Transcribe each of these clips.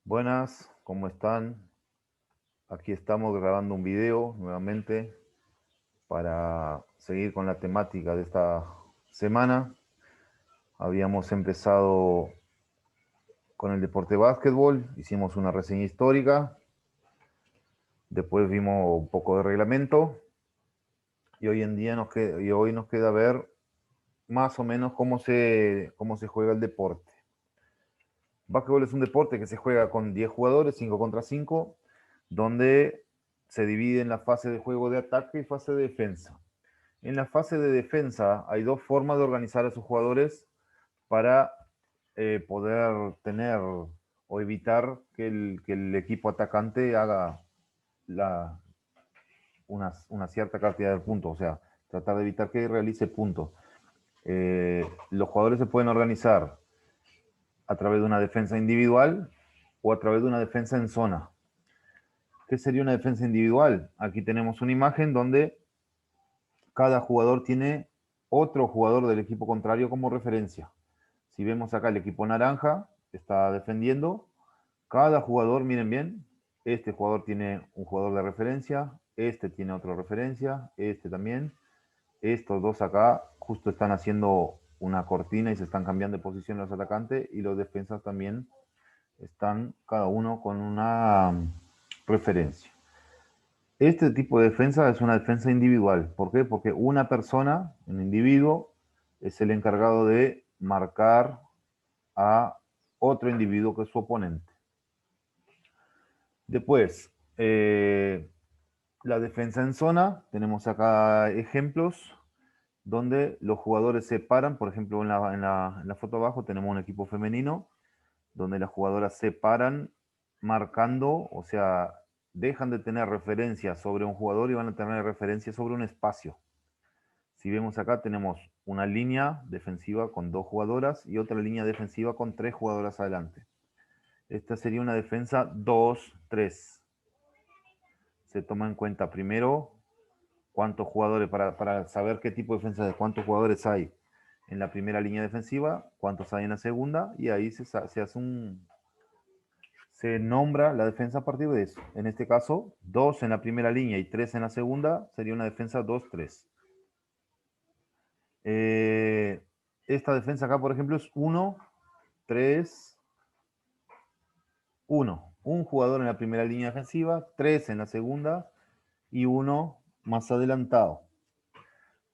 Buenas, ¿cómo están? Aquí estamos grabando un video nuevamente para seguir con la temática de esta semana. Habíamos empezado con el deporte básquetbol, hicimos una reseña histórica, después vimos un poco de reglamento y hoy nos queda ver más o menos cómo se juega el deporte. Básquetbol es un deporte que se juega con 10 jugadores, 5 contra 5, donde se divide en la fase de juego de ataque y fase de defensa. En la fase de defensa hay dos formas de organizar a sus jugadores para poder tener o evitar que el equipo atacante haga la, una cierta cantidad de puntos, o sea, tratar de evitar que realice puntos. Los jugadores se pueden organizar a través de una defensa individual o a través de una defensa en zona. ¿Qué sería una defensa individual? Aquí tenemos una imagen donde cada jugador tiene otro jugador del equipo contrario como referencia. Si vemos acá el equipo naranja está defendiendo, cada jugador, miren bien, este jugador tiene un jugador de referencia, este tiene otra referencia, este también. Estos dos acá justo están haciendo una cortina y se están cambiando de posición los atacantes y los defensas también están cada uno con una referencia. Este tipo de defensa es una defensa individual. ¿Por qué? Porque una persona, un individuo, es el encargado de marcar a otro individuo que es su oponente. Después, la defensa en zona, tenemos acá ejemplos donde los jugadores se paran, por ejemplo, en la foto abajo tenemos un equipo femenino, donde las jugadoras se paran marcando, o sea, dejan de tener referencia sobre un jugador y van a tener referencia sobre un espacio. Si vemos acá tenemos una línea defensiva con dos jugadoras y otra línea defensiva con tres jugadoras adelante. Esta sería una defensa 2-3. Se toma en cuenta primero cuántos jugadores, para saber qué tipo de defensa, de cuántos jugadores hay en la primera línea defensiva, cuántos hay en la segunda, y ahí se hace se nombra la defensa a partir de eso. En este caso, 2 en la primera línea y 3 en la segunda, sería una defensa 2-3. Esta defensa acá, por ejemplo, es 1-3-1. Un jugador en la primera línea defensiva, 3 en la segunda y uno más adelantado.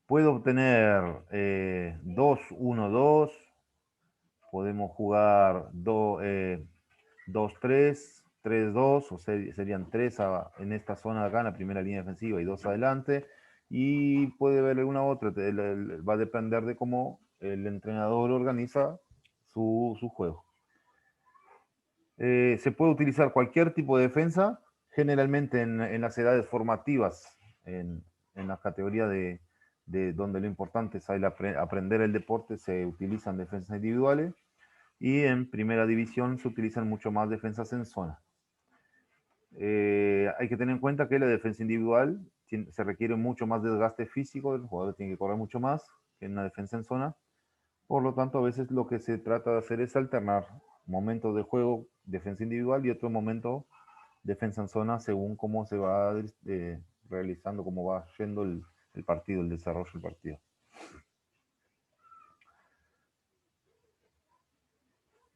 Puedo obtener 2-1-2. Podemos jugar 2-3, 3-2, o serían 3 en esta zona de acá, en la primera línea defensiva, y 2 adelante. Y puede haber alguna otra, va a depender de cómo el entrenador organiza su juego. Se puede utilizar cualquier tipo de defensa, generalmente en las edades formativas, en la categoría de donde lo importante es aprender el deporte, se utilizan defensas individuales, y en primera división se utilizan mucho más defensas en zona. Hay que tener en cuenta que la defensa individual se requiere mucho más desgaste físico, el jugador tiene que correr mucho más que en una defensa en zona. Por lo tanto, a veces lo que se trata de hacer es alternar momentos de juego, defensa individual, y otro momento, defensa en zona, según cómo se va realizando, cómo va yendo el partido, el desarrollo del partido.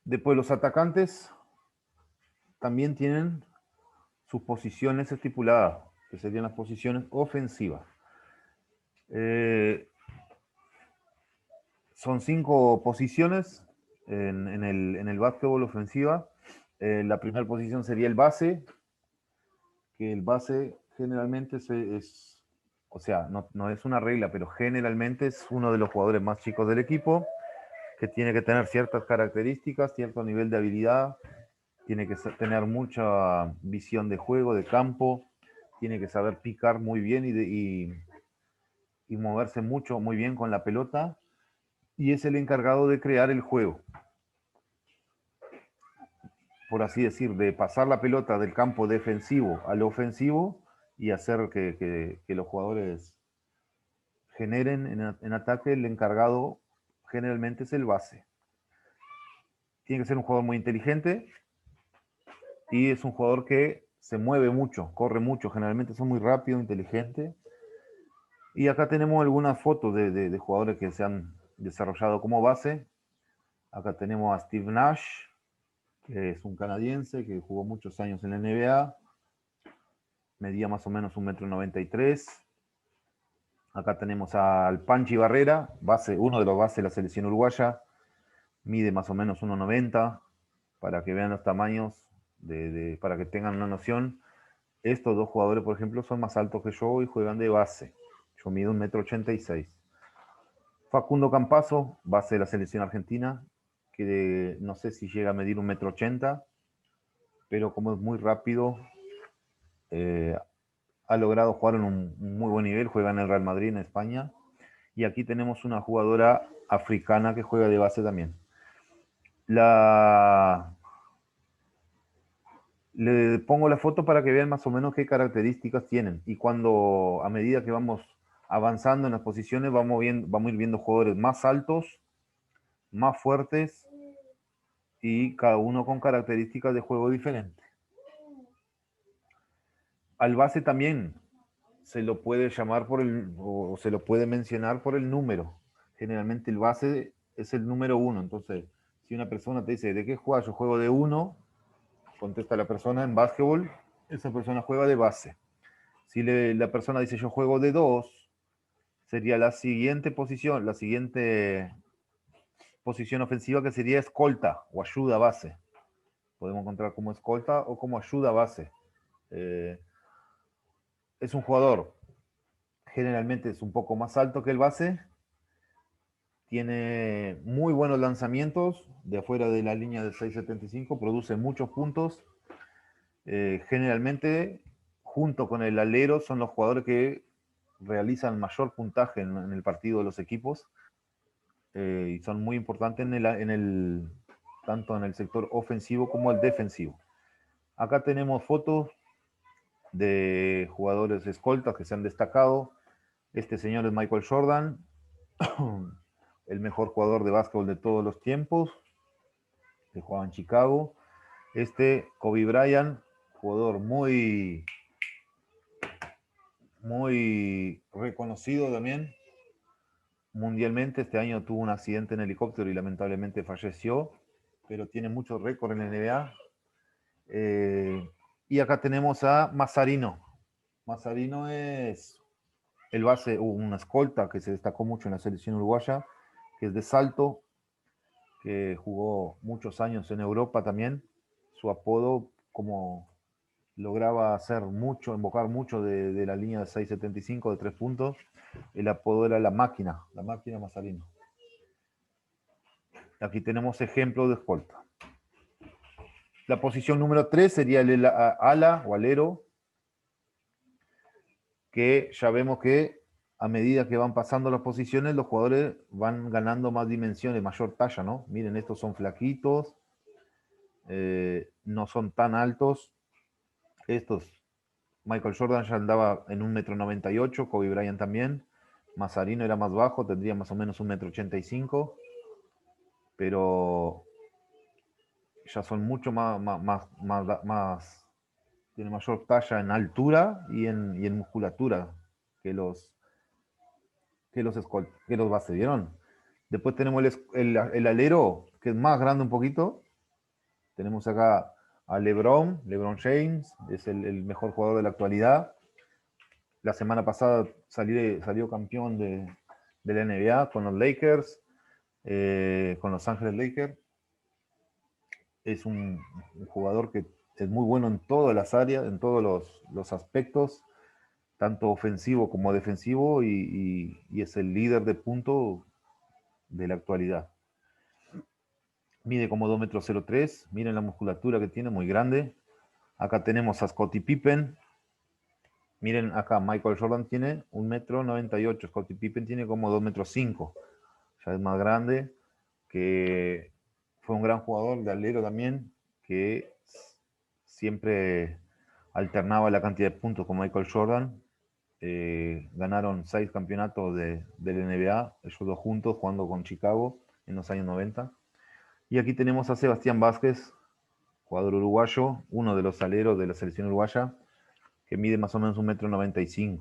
Después los atacantes también tienen sus posiciones estipuladas, que serían las posiciones ofensivas. Son 5 posiciones en el básquetbol ofensiva. La primera posición sería el base, que el base generalmente o sea, no es una regla, pero generalmente es uno de los jugadores más chicos del equipo, que tiene que tener ciertas características, cierto nivel de habilidad, tiene que tener mucha visión de juego, de campo, tiene que saber picar muy bien y moverse muy bien con la pelota, y es el encargado de crear el juego, por así decir, de pasar la pelota del campo defensivo al ofensivo y hacer que los jugadores generen en ataque. El encargado generalmente es el base. Tiene que ser un jugador muy inteligente, y es un jugador que se mueve mucho, corre mucho, generalmente son muy rápido, inteligente. Y acá tenemos algunas fotos de jugadores que se han desarrollado como base. Acá tenemos a Steve Nash, que es un canadiense que jugó muchos años en la NBA, medía más o menos 1,93 m. Acá tenemos al Panchi Barrera, base, uno de los bases de la selección uruguaya, mide más o menos 1,90 m, para que vean los tamaños, para que tengan una noción. Estos dos jugadores, por ejemplo, son más altos que yo y juegan de base. Yo mido 1,86 m. Facundo Campazo, base de la selección argentina, que no sé si llega a medir 1,80 m, pero como es muy rápido, ha logrado jugar en un muy buen nivel, juega en el Real Madrid en España. Y aquí tenemos una jugadora africana que juega de base también. Le pongo la foto para que vean más o menos qué características tienen. Y cuando, a medida que vamos avanzando en las posiciones, vamos a ir viendo jugadores más altos, más fuertes, y cada uno con características de juego diferentes. Al base también se lo puede llamar o se lo puede mencionar por el número. Generalmente el base es el número 1. Entonces, si una persona te dice, ¿de qué juegas? Yo juego de 1, contesta la persona en básquetbol, esa persona juega de base. Si la persona dice, yo juego de 2, sería la siguiente posición ofensiva, que sería escolta o ayuda base. Podemos encontrar como escolta o como ayuda base. Es un jugador, generalmente es un poco más alto que el base, tiene muy buenos lanzamientos de afuera de la línea de 6,75, produce muchos puntos. Generalmente, junto con el alero, son los jugadores que realizan mayor puntaje en el partido de los equipos, y son muy importantes tanto en el sector ofensivo como el defensivo. Acá tenemos fotos de jugadores escoltas que se han destacado. Este señor es Michael Jordan, el mejor jugador de básquetbol de todos los tiempos, que jugaba en Chicago. Kobe Bryant, jugador muy reconocido también mundialmente. Este año tuvo un accidente en helicóptero y lamentablemente falleció, pero tiene muchos récords en la NBA. Y acá tenemos a Mazzarino. Mazzarino es el base, una escolta que se destacó mucho en la selección uruguaya, que es de Salto, que jugó muchos años en Europa también. Su apodo, como lograba hacer mucho, invocar mucho de la línea de 6,75 de 3 puntos, el apodo era la máquina Mazzarino. Aquí tenemos ejemplos de escolta. La posición número 3 sería el ala o alero, que ya vemos que a medida que van pasando las posiciones, los jugadores van ganando más dimensiones, mayor talla, ¿no? Miren, estos son flaquitos, no son tan altos. Michael Jordan ya andaba en 1,98 m, Kobe Bryant también. Mazzarino era más bajo, tendría más o menos 1,85 m, pero ya son mucho tiene mayor talla en altura y en musculatura que los bases, ¿vieron? Después tenemos el alero, que es más grande un poquito. Tenemos acá a LeBron James, es el mejor jugador de la actualidad. La semana pasada salió campeón de la NBA con los Lakers, con Los Ángeles Lakers. Es un jugador que es muy bueno en todas las áreas, en todos los aspectos, tanto ofensivo como defensivo, y es el líder de punto de la actualidad. Mide como 2,03 m, miren la musculatura que tiene, muy grande. Acá tenemos a Scottie Pippen. Miren acá, Michael Jordan tiene 1,98 m, Scottie Pippen tiene como 2,5 m. Ya es más grande, que fue un gran jugador de alero también, que siempre alternaba la cantidad de puntos con Michael Jordan. Ganaron 6 campeonatos de la NBA, ellos dos juntos, jugando con Chicago en los años 90. Y aquí tenemos a Sebastián Vázquez, jugador uruguayo, uno de los aleros de la selección uruguaya, que mide más o menos 1,95 m.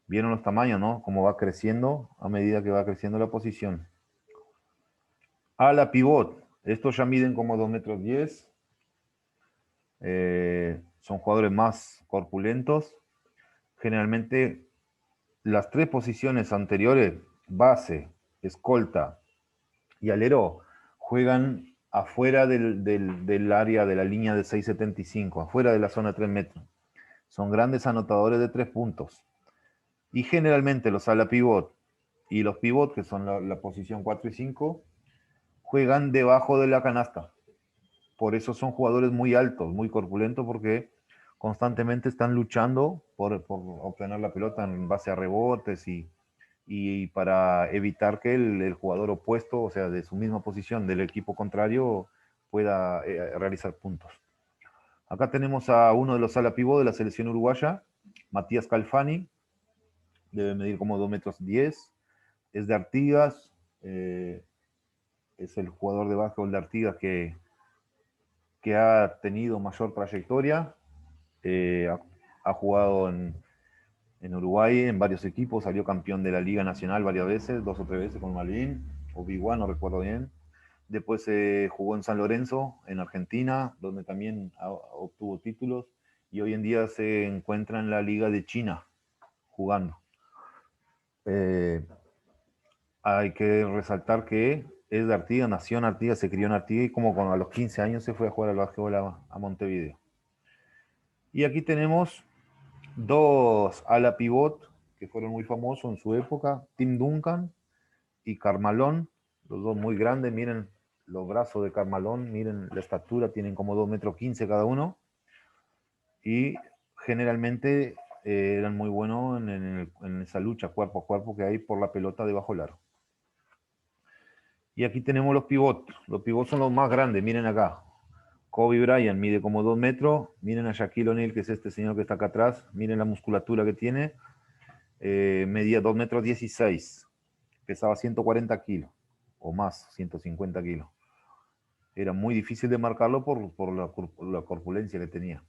Vieron los tamaños, ¿no? Cómo va creciendo a medida que va creciendo la posición. Ala pivot. Estos ya miden como 2,10 m. Son jugadores más corpulentos. Generalmente las tres posiciones anteriores, base, escolta y alero, juegan afuera del área de la línea de 6,75, afuera de la zona de 3 metros. Son grandes anotadores de 3 puntos. Y generalmente los ala pivot y los pivot, que son la posición 4 y 5, juegan debajo de la canasta. Por eso son jugadores muy altos, muy corpulentos, porque constantemente están luchando por obtener la pelota en base a rebotes y para evitar que el jugador opuesto, o sea, de su misma posición, del equipo contrario, pueda realizar puntos. Acá tenemos a uno de los ala pivot de la selección uruguaya, Matías Calfani, debe medir como 2,10 m, es de Artigas, es el jugador de básquetbol de Artigas que ha tenido mayor trayectoria, ha jugado en Uruguay en varios equipos, salió campeón de la Liga Nacional varias veces, 2 o 3 veces con Malvin, o Biguá, no recuerdo bien. Después jugó en San Lorenzo, en Argentina, donde también obtuvo títulos, y hoy en día se encuentra en la Liga de China, jugando. Hay que resaltar que es de Artigas, nació en Artigas, se crió en Artigas, y como a los 15 años se fue a jugar al básquetbol a Montevideo. Y aquí tenemos dos ala pivot que fueron muy famosos en su época, Tim Duncan y Carmalón, los dos muy grandes. Miren los brazos de Carmalón, miren la estatura, tienen como 2,15 m cada uno, y generalmente eran muy buenos en esa lucha cuerpo a cuerpo que hay por la pelota debajo del aro. Y aquí tenemos los pivots. Los pivots son los más grandes, miren acá. Kobe Bryant mide como 2 metros. Miren a Shaquille O'Neal, que es este señor que está acá atrás. Miren la musculatura que tiene. Medía 2,16 m. Pesaba 140 kilos. O más, 150 kilos. Era muy difícil de marcarlo por la corpulencia que tenía.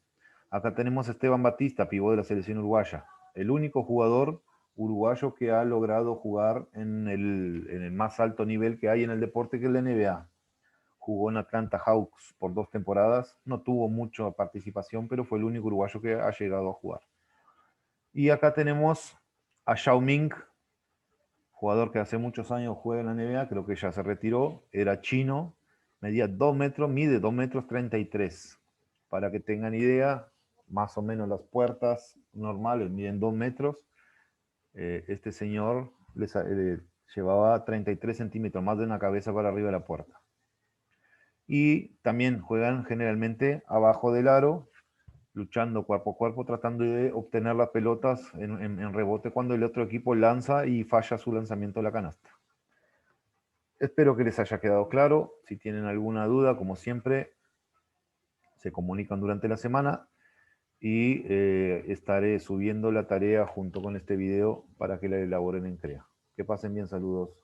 Acá tenemos a Esteban Batista, pivot de la selección uruguaya. El único jugador uruguayo que ha logrado jugar en el más alto nivel que hay en el deporte, que es la NBA. Jugó en Atlanta Hawks por 2 temporadas, no tuvo mucha participación, pero fue el único uruguayo que ha llegado a jugar. Y acá tenemos a Yao Ming, jugador que hace muchos años juega en la NBA, creo que ya se retiró, era chino, medía 2 metros, mide 2,33 m. Para que tengan idea, más o menos las puertas normales miden 2 metros. Este señor llevaba 33 centímetros, más de una cabeza para arriba de la puerta. Y también juegan generalmente abajo del aro, luchando cuerpo a cuerpo, tratando de obtener las pelotas en rebote cuando el otro equipo lanza y falla su lanzamiento a la canasta. Espero que les haya quedado claro. Si tienen alguna duda, como siempre, se comunican durante la semana y estaré subiendo la tarea junto con este video para que la elaboren en CREA. Que pasen bien, saludos.